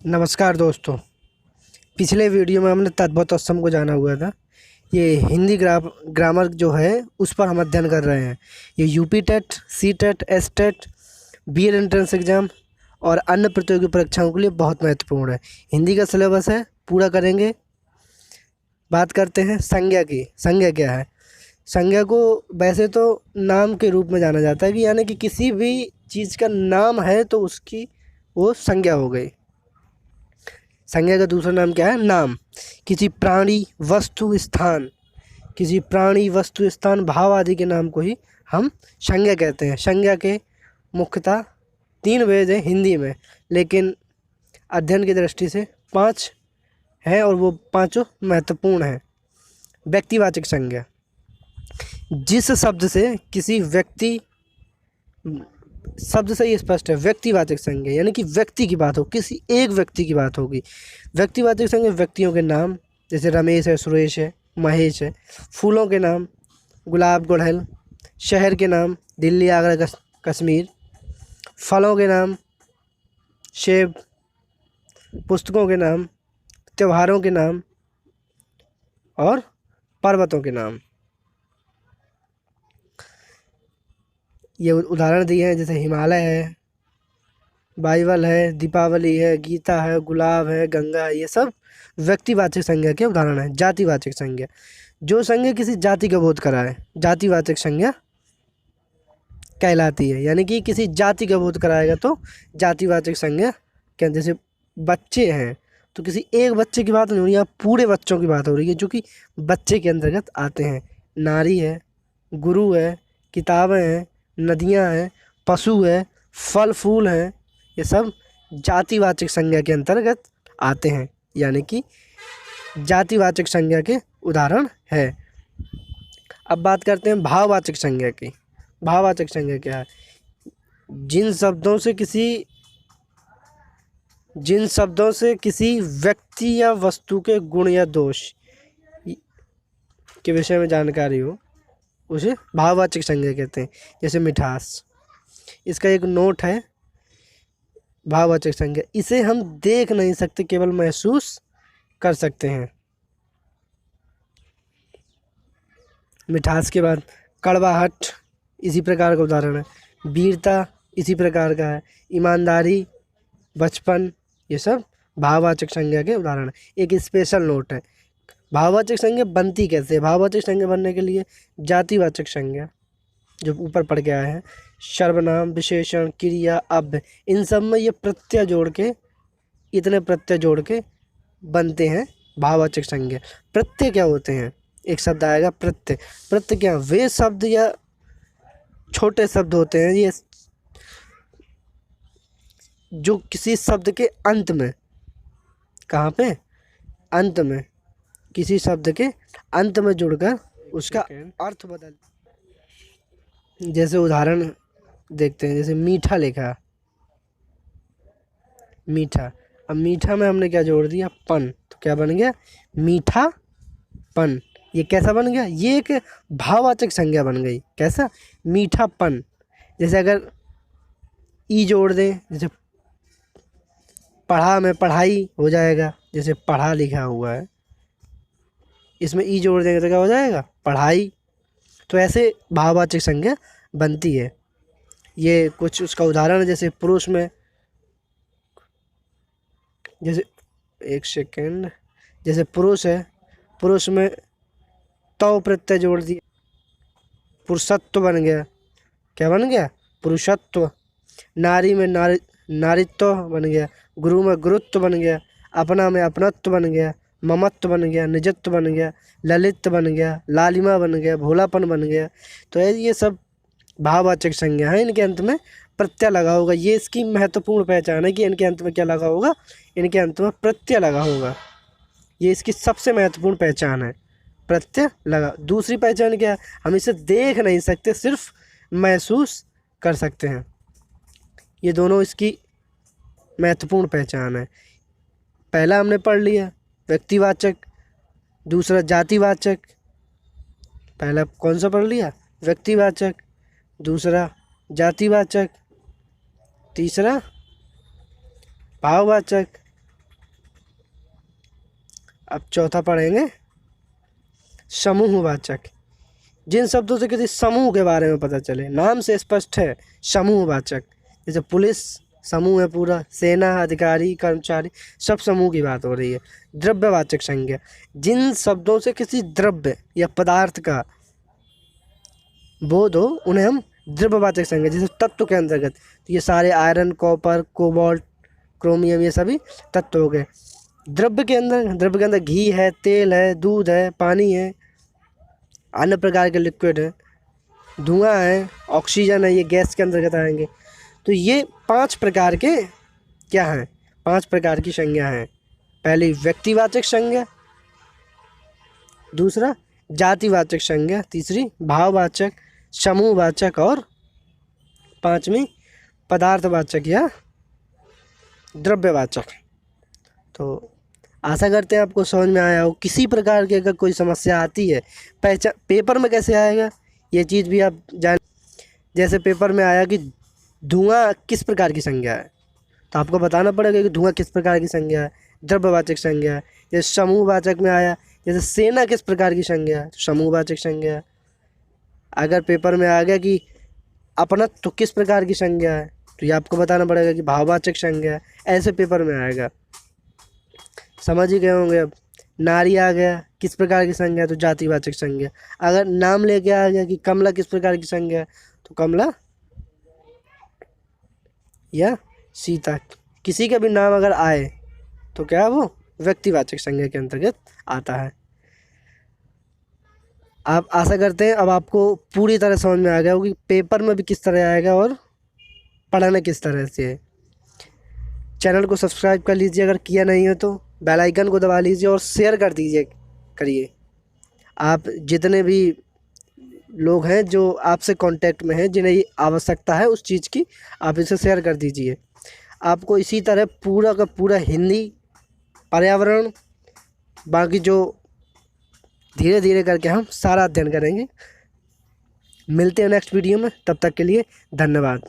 नमस्कार दोस्तों। पिछले वीडियो में हमने तद्भव तत्सम को जाना हुआ था। ये हिंदी ग्रामर जो है उस पर हम अध्ययन कर रहे हैं। ये UP TET, C TET, S TET, B Ed entrance exam और अन्य प्रतियोगी परीक्षाओं के लिए बहुत महत्वपूर्ण है। हिंदी का सिलेबस है, पूरा करेंगे। बात करते हैं संज्ञा की। संज्ञा क्या है? संज्ञा को वैसे तो नाम के रूप में जाना जाता है कि यानी कि किसी भी चीज़ का नाम है तो उसकी वो संज्ञा हो गई। संज्ञा का दूसरा नाम क्या है? नाम। किसी प्राणी, वस्तु, स्थान, किसी प्राणी, वस्तु, स्थान, भाव आदि के नाम को ही हम संज्ञा कहते हैं। संज्ञा के मुख्यतः 3 भेद हैं हिंदी में, लेकिन अध्ययन की दृष्टि से 5 हैं और वो पांचों महत्वपूर्ण हैं। व्यक्तिवाचक संज्ञा, जिस शब्द से किसी व्यक्ति, शब्द से ये स्पष्ट है, व्यक्तिवाचक संज्ञा यानी कि व्यक्ति की बात हो, किसी एक व्यक्ति की बात होगी। व्यक्तिवाचक संज्ञा व्यक्तियों के नाम, जैसे रमेश है, सुरेश है, महेश है। फूलों के नाम, गुलाब, गुड़हल। शहर के नाम, दिल्ली, आगरा, कश्मीर। फलों के नाम, सेब। पुस्तकों के नाम, त्योहारों के नाम और पर्वतों के नाम। ये उदाहरण दिए हैं, जैसे हिमालय है, बाइबल है, दीपावली है, गीता है, गुलाब है, गंगा है। ये सब व्यक्तिवाचक संज्ञा के उदाहरण हैं। जातिवाचक संज्ञा, जो संज्ञा किसी जाति का बोध कराए, जातिवाचक संज्ञा कहलाती है। यानी कि किसी जाति का बोध कराएगा तो जातिवाचक संज्ञा क्या। जैसे बच्चे हैं तो किसी एक बच्चे की बात नहीं हो रही, यहाँ पूरे बच्चों की बात हो रही है जो कि बच्चे के अंतर्गत आते हैं। नारी है, गुरु है, किताबें हैं, नदियाँ हैं, पशु है, फल फूल हैं। ये सब जातिवाचक संज्ञा के अंतर्गत आते हैं, यानी कि जातिवाचक संज्ञा के उदाहरण है। अब बात करते हैं भाववाचक संज्ञा की। भाववाचक संज्ञा क्या है? जिन शब्दों से किसी व्यक्ति या वस्तु के गुण या दोष के विषय में जानकारी हो, उसे भाववाचक संज्ञा कहते हैं। जैसे मिठास, इसका एक नोट है। भाववाचक संज्ञा, इसे हम देख नहीं सकते, केवल महसूस कर सकते हैं। मिठास के बाद कड़वाहट इसी प्रकार का उदाहरण है। वीरता इसी प्रकार का है। ईमानदारी, बचपन, ये सब भाववाचक संज्ञा के उदाहरण है। एक स्पेशल नोट है, भाववाचक संज्ञा बनती कैसे है? भाववाचक संज्ञा बनने के लिए जातिवाचक संज्ञा जो ऊपर पढ़ के आए हैं, सर्वनाम, विशेषण, क्रिया, अव्यय, इन सब में ये प्रत्यय जोड़ के, इतने प्रत्यय जोड़ के बनते हैं भाववाचक संज्ञा। प्रत्यय क्या होते हैं? एक शब्द आएगा प्रत्यय। प्रत्यय क्या? वे शब्द या छोटे शब्द होते हैं ये जो किसी शब्द के अंत में, कहाँ पे? अंत में, किसी शब्द के अंत में जुड़कर उसका अर्थ बदल। जैसे उदाहरण देखते हैं, जैसे मीठा लिखा, मीठा। अब मीठा में हमने क्या जोड़ दिया? पन, तो क्या बन गया? मीठा पन। ये कैसा बन गया? ये एक भाववाचक संज्ञा बन गई। कैसा? मीठापन। जैसे अगर ई जोड़ दें, जैसे पढ़ा में पढ़ाई हो जाएगा, जैसे पढ़ा लिखा हुआ है, इसमें ई जोड़ देंगे तो क्या हो जाएगा? पढ़ाई। तो ऐसे भाववाचक संज्ञा बनती है। ये कुछ उसका उदाहरण है। जैसे पुरुष में, जैसे एक सेकेंड, जैसे पुरुष है, पुरुष में तो प्रत्यय जोड़ दिया, पुरुषत्व बन गया। क्या बन गया? पुरुषत्व। नारी में नारित्व बन गया। गुरु में गुरुत्व बन गया। अपना में अपनत्व बन गया। ममत्व बन गया। निजत्व बन गया। ललित बन गया। लालिमा बन गया। भोलापन बन गया। तो ये सब भाववाचक संज्ञा है। इनके अंत में प्रत्यय लगा होगा। ये इसकी महत्वपूर्ण पहचान है कि इनके अंत में क्या लगा होगा? इनके अंत में प्रत्यय लगा होगा। ये इसकी सबसे महत्वपूर्ण पहचान है, प्रत्यय लगा। दूसरी पहचान क्या है? हम इसे देख नहीं सकते, सिर्फ महसूस कर सकते हैं। ये दोनों इसकी महत्वपूर्ण पहचान है। पहला हमने पढ़ लिया व्यक्तिवाचक, दूसरा जातिवाचक। पहला कौन सा पढ़ लिया? व्यक्तिवाचक। दूसरा जातिवाचक। तीसरा भाववाचक। अब चौथा पढ़ेंगे समूहवाचक। जिन शब्दों से किसी समूह के बारे में पता चले, नाम से स्पष्ट है समूहवाचक। जैसे पुलिस समूह है पूरा, सेना, अधिकारी, कर्मचारी, सब समूह की बात हो रही है। द्रव्यवाचक संज्ञा, जिन शब्दों से किसी द्रव्य या पदार्थ का बोध हो उन्हें हम द्रव्यवाचक संज्ञा। जैसे तत्व के अंतर्गत तो ये सारे आयरन, कॉपर, कोबाल्ट, क्रोमियम, ये सभी तत्व हो गए। द्रव्य के अंदर घी है, तेल है, दूध है, पानी है, अन्य प्रकार के लिक्विड है, धुआं है, ऑक्सीजन है, ये गैस के अंतर्गत आएंगे। तो ये 5 प्रकार के क्या हैं, 5 प्रकार की संज्ञा हैं। पहली व्यक्तिवाचक संज्ञा, दूसरा जातिवाचक संज्ञा, तीसरी भाववाचक, समूहवाचक और पांचवी पदार्थवाचक या द्रव्यवाचक। तो आशा करते हैं आपको समझ में आया हो। किसी प्रकार की अगर कोई समस्या आती है, पेपर में कैसे आएगा ये चीज़ भी आप जान। जैसे पेपर में आया कि धुआं किस प्रकार की संज्ञा है, तो आपको बताना पड़ेगा कि धुआं किस प्रकार की संज्ञा है, द्रव्यवाचक संज्ञा है। जैसे समूहवाचक में आया, जैसे सेना किस प्रकार की संज्ञा है, तो समूहवाचक संज्ञा है। अगर पेपर में आ गया कि अपनत्व तो किस प्रकार की संज्ञा है, तो ये आपको बताना पड़ेगा कि भाववाचक संज्ञा है। ऐसे पेपर में आएगा, समझ ही गए होंगे। अब नारी आ गया, किस प्रकार की संज्ञा है, तो जातिवाचक संज्ञा। अगर नाम लेके आ गया कि कमला किस प्रकार की संज्ञा है, तो कमला या सीता, किसी का भी नाम अगर आए तो क्या है, वो व्यक्तिवाचक संज्ञा के अंतर्गत आता है। आप आशा करते हैं अब आपको पूरी तरह समझ में आ गया होगा कि पेपर में भी किस तरह आएगा और पढ़ाना किस तरह से है। चैनल को सब्सक्राइब कर लीजिए अगर किया नहीं है तो, बेल आइकन को दबा लीजिए और शेयर कर दीजिए करिए। आप जितने भी लोग हैं जो आपसे कांटेक्ट में हैं, जिन्हें आवश्यकता है उस चीज़ की, आप इसे शेयर कर दीजिए। आपको इसी तरह पूरा का पूरा हिंदी, पर्यावरण, बाकी जो धीरे धीरे करके हम सारा अध्ययन करेंगे। मिलते हैं नेक्स्ट वीडियो में, तब तक के लिए धन्यवाद।